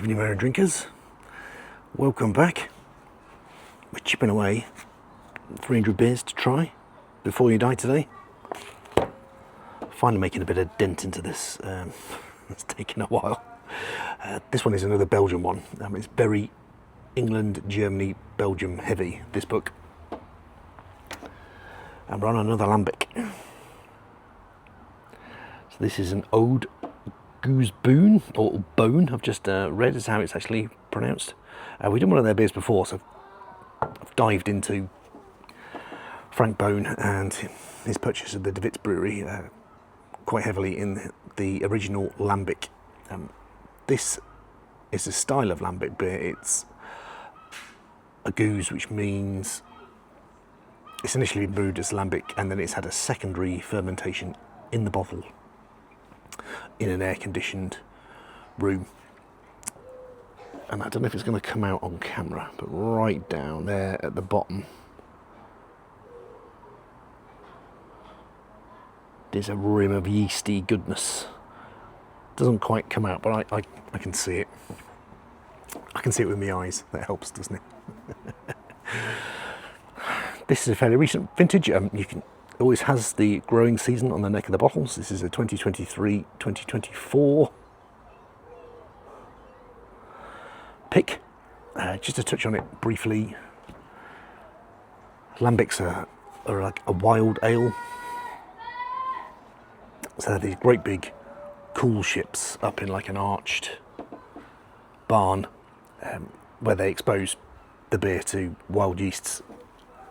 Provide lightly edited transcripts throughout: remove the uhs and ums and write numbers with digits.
evening, merry drinkers. Welcome back. We're chipping away 300 beers to try before you die today. Finally making a bit of dent into this. It's taken a while. This one is another Belgian one. It's very England, Germany, Belgium heavy, this book. And we're on another lambic. So this is an Oude Gueze Boon, or Bone, I've just read is how it's actually pronounced. We've done one of their beers before, so I've dived into Frank Bone and his purchase of the De Wit's Brewery quite heavily in the original lambic. This is a style of lambic beer. It's a gueuze, which means it's initially brewed as lambic and then it's had a secondary fermentation in the bottle in an air-conditioned room. And I don't know if it's going to come out on camera, but right down there at the bottom there's a rim of yeasty goodness. Doesn't quite come out, but I can see it. I can see it with my eyes. That helps, doesn't it? This is a fairly recent vintage. You can always has the growing season on the neck of the bottles. This is a 2023-2024 pick. Just to touch on it briefly, lambics are like a wild ale. So they're these great big cool ships up in like an arched barn where they expose the beer to wild yeasts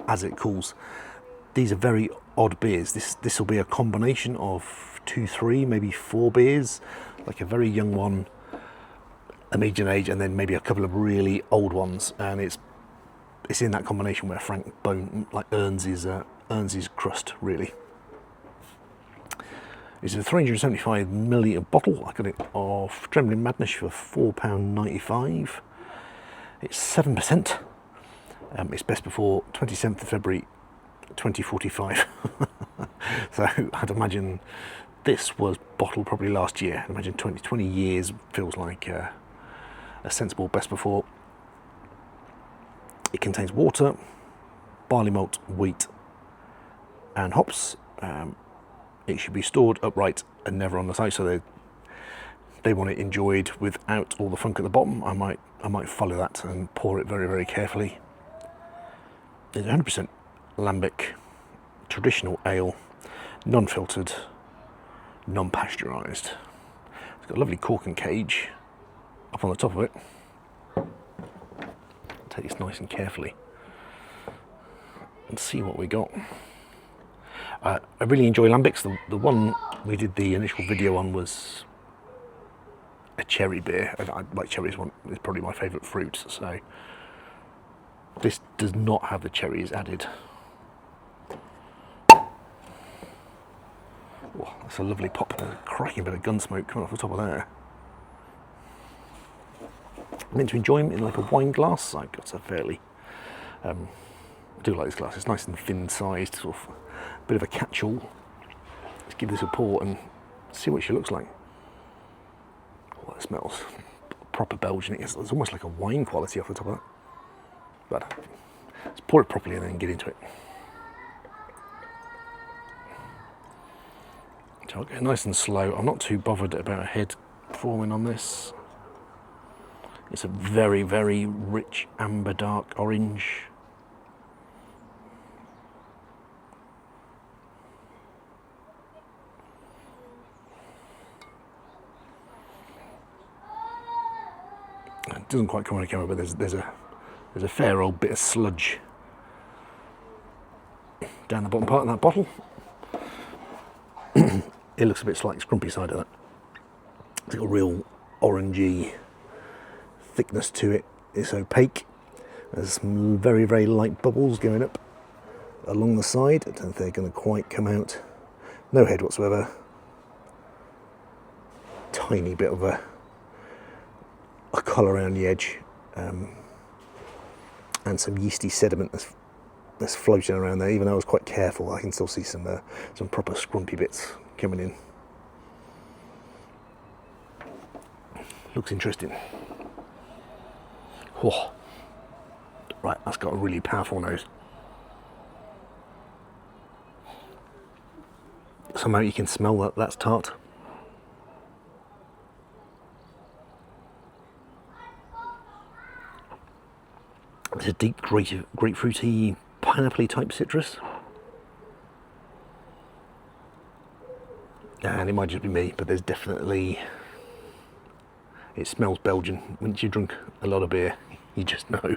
as it cools. These are very odd beers. This will be a combination of 2, 3, maybe 4 beers, like a very young one, a medium age, and then maybe a couple of really old ones. And it's in that combination where Frank Bone like earns his crust, really. It's a 375ml bottle. I got it off Trembling Madness for £4.95. It's 7%. It's best before 27th of February 2045. So I'd imagine this was bottled probably last year. I'd imagine 20 years feels like a sensible best before. It contains water, barley malt, wheat and hops. It should be stored upright and never on the side, so they want it enjoyed without all the funk at the bottom. I might follow that and pour it very, very carefully. It's 100% lambic, traditional ale, non-filtered, non-pasteurised. It's got a lovely cork and cage up on the top of it. Take this nice and carefully and see what we got. I really enjoy lambics. The one we did the initial video on was a cherry beer. I like cherries. It's probably my favourite fruit. So this does not have the cherries added. Oh, that's a lovely pop. A cracking bit of gun smoke coming off the top of there. I'm meant to enjoy them in like a wine glass. I've got a fairly. I do like this glass. It's nice and thin-sized, sort of bit of a catch-all. Let's give this a pour and see what she looks like. Oh, that smells proper Belgian. It's almost like a wine quality off the top of that. But let's pour it properly and then get into it. So I'll go nice and slow. I'm not too bothered about a head forming on this. It's a very, very rich amber dark orange. It doesn't quite come on the camera, but there's a fair old bit of sludge down the bottom part of that bottle. It looks a bit like the scrumpy side of that. It's got a real orangey thickness to it. It's opaque. There's some very, very light bubbles going up along the side. I don't know if they're going to quite come out. No head whatsoever. Tiny bit of a colour around the edge, and some yeasty sediment that's floating around there. Even though I was quite careful, I can still see some proper scrumpy bits coming in. Looks interesting. Whoa. Right, that's got a really powerful nose. Somehow you can smell that that's tart. It's a deep grapefruity, pineapple type citrus. And it might just be me, but there's definitely, it smells Belgian. Once you drink a lot of beer, you just know.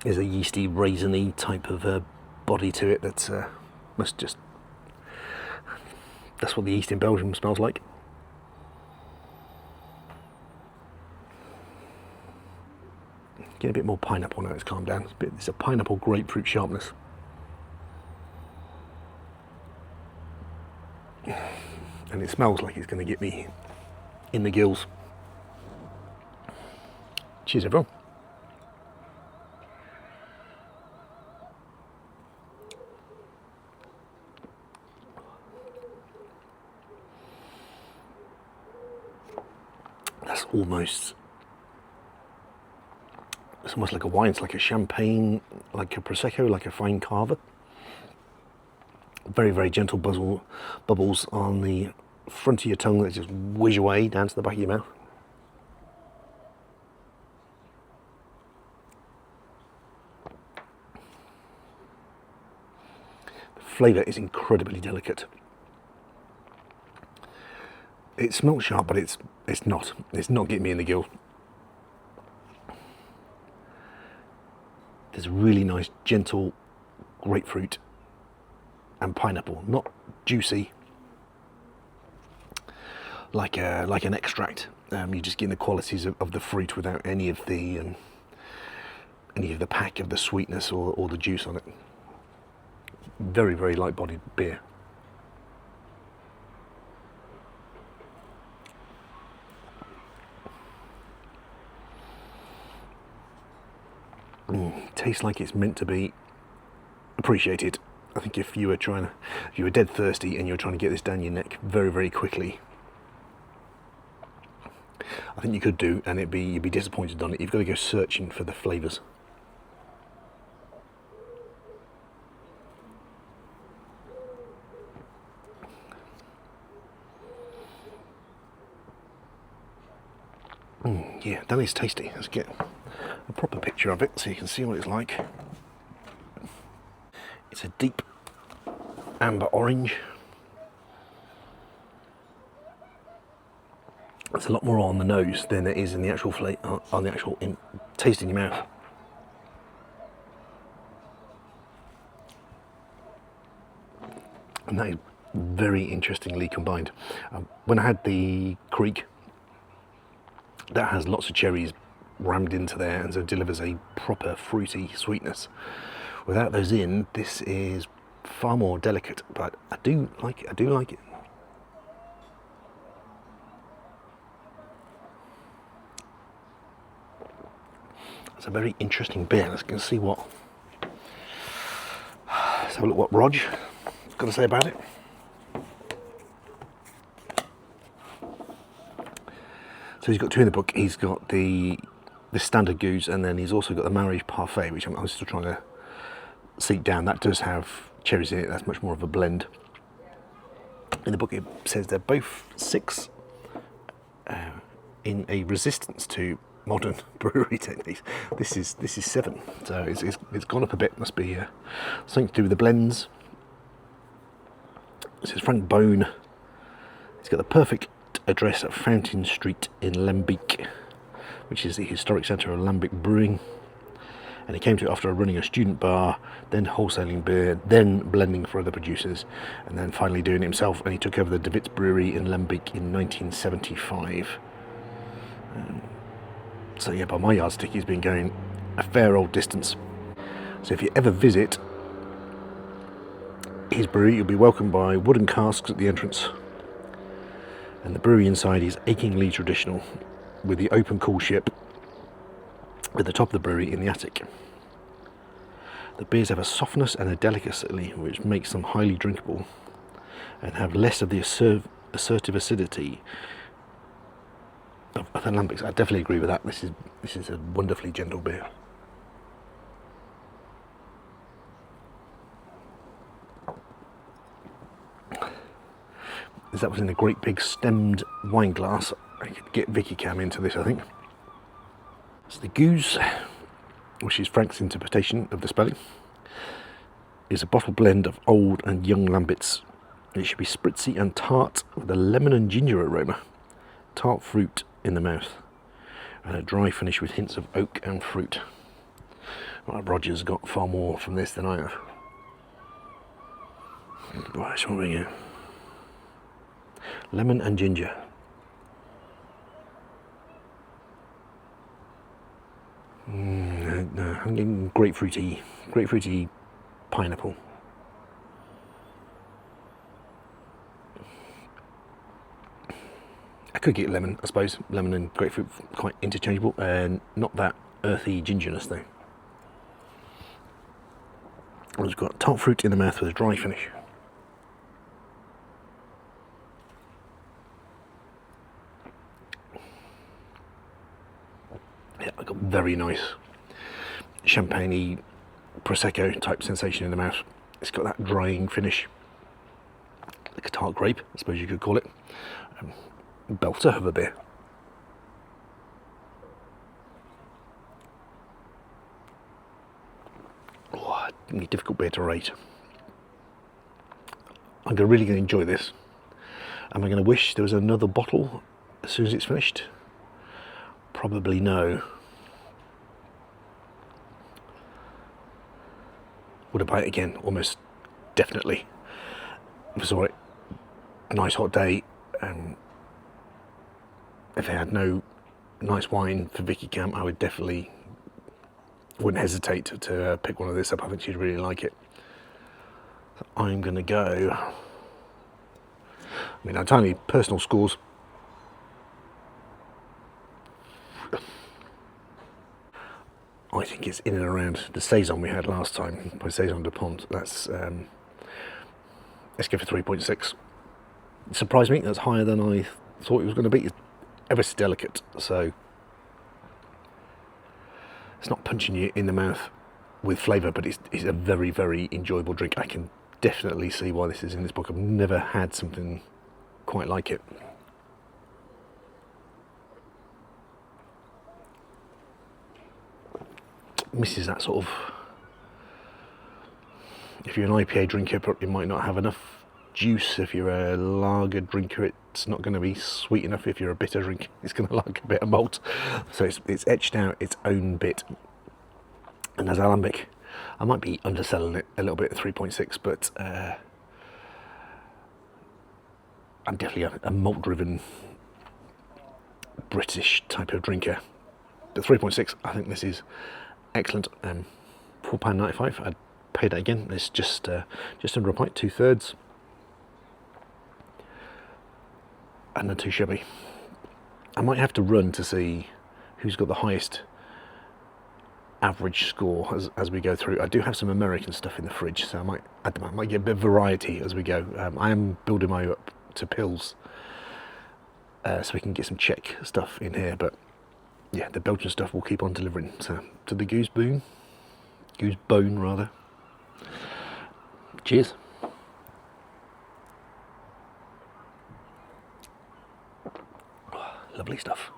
There's a yeasty, raisiny type of body to it that's must just, that's what the yeast in Belgium smells like. Get a bit more pineapple now it's calmed down. It's a pineapple grapefruit sharpness. And it smells like it's going to get me in the gills. Cheers, everyone. That's almost, it's almost like a wine. It's like a champagne, like a prosecco, like a fine carver. Very, very gentle bubbles on the front of your tongue that just whiz away down to the back of your mouth. The flavour is incredibly delicate. It smells sharp, but it's not. It's not getting me in the gill. There's a really nice, gentle grapefruit and pineapple, not juicy like an extract. You're just getting the qualities of the fruit without any of the pack of the sweetness or the juice on it. Very, very light-bodied beer. Tastes like it's meant to be appreciated. I think if you were dead thirsty and you're trying to get this down your neck very, very quickly, I think you could do, and you'd be disappointed on it. You've got to go searching for the flavours. Yeah, that is tasty. Let's get a proper picture of it so you can see what it's like. It's a deep amber orange. It's a lot more on the nose than it is in the actual taste in your mouth. And that is very interestingly combined. When I had the Creek, that has lots of cherries rammed into there, and so it delivers a proper fruity sweetness. Without those in, this is far more delicate, but I do like it. It's a very interesting beer. Let's go see let's have a look what Rog has got to say about it. So he's got two in the book. He's got the standard Geuze, and then he's also got the Marriage Parfait, which I'm still trying to seek down. That does have cherries in it. That's much more of a blend. In the book it says they're both 6 in a resistance to modern brewery techniques. This is 7, so it's gone up a bit. Must be something to do with the blends. This is Frank Boon. He's got the perfect address at Fountain Street in Lambic, which is the historic centre of lambic brewing. And he came to it after running a student bar, then wholesaling beer, then blending for other producers, and then finally doing it himself. And he took over the De Witt's brewery in Lambic in 1975. So yeah, by my yardstick, he's been going a fair old distance. So if you ever visit his brewery, you'll be welcomed by wooden casks at the entrance. And the brewery inside is achingly traditional, with the open cool ship at the top of the brewery in the attic. The beers have a softness and a delicacy which makes them highly drinkable, and have less of the assertive acidity of the lambics. I definitely agree with that. This is a wonderfully gentle beer. If that was in a great big stemmed wine glass, I could get Vicky Cam into this, I think. So the Geuze, which is Frank's interpretation of the spelling, is a bottle blend of old and young lambics. It should be spritzy and tart with a lemon and ginger aroma, tart fruit in the mouth, and a dry finish with hints of oak and fruit. Right, Roger's got far more from this than I have. Right, so what we go? Lemon and ginger. No, I'm getting grapefruity pineapple. I could get lemon, I suppose. Lemon and grapefruit quite interchangeable, and not that earthy gingerness though. It's got tart fruit in the mouth with a dry finish. Yeah, I got very nice champagne-y prosecco type sensation in the mouth. It's got that drying finish, like a tart grape, I suppose you could call it. Belter of a beer. Oh, a difficult beer to rate. I'm really going to enjoy this. Am I going to wish there was another bottle as soon as it's finished? Probably no. Would I buy it again? Almost definitely. If I saw it, a nice hot day, and if they had no nice wine for Vicky Camp, I would definitely wouldn't hesitate to pick one of this up. I think she'd really like it. So I'm going to go. I mean, entirely personal scores. I think it's in and around the saison we had last time by Saison de Pont. That's let's go for 3.6. It surprised me. That's higher than I thought it was going to be. It's ever so delicate, so it's not punching you in the mouth with flavour, but it's a very, very enjoyable drink. I can definitely see why this is in this book. I've never had something quite like it. Misses that sort of, if you're an IPA drinker, you might not have enough juice. If you're a lager drinker, it's not going to be sweet enough. If you're a bitter drinker, it's going to like a bit of malt. So it's etched out its own bit. And as alembic, I might be underselling it a little bit at 3.6, but I'm definitely a malt-driven British type of drinker. But 3.6, I think this is excellent. £4.95. I'd pay that again. It's just under a pint, 2/3, and not too shabby. I might have to run to see who's got the highest average score as we go through. I do have some American stuff in the fridge, so I might get a bit of variety as we go. I am building my way up to pills, so we can get some Czech stuff in here, but yeah, the Belgian stuff will keep on delivering to the Geuze Boon rather. Cheers. Lovely stuff.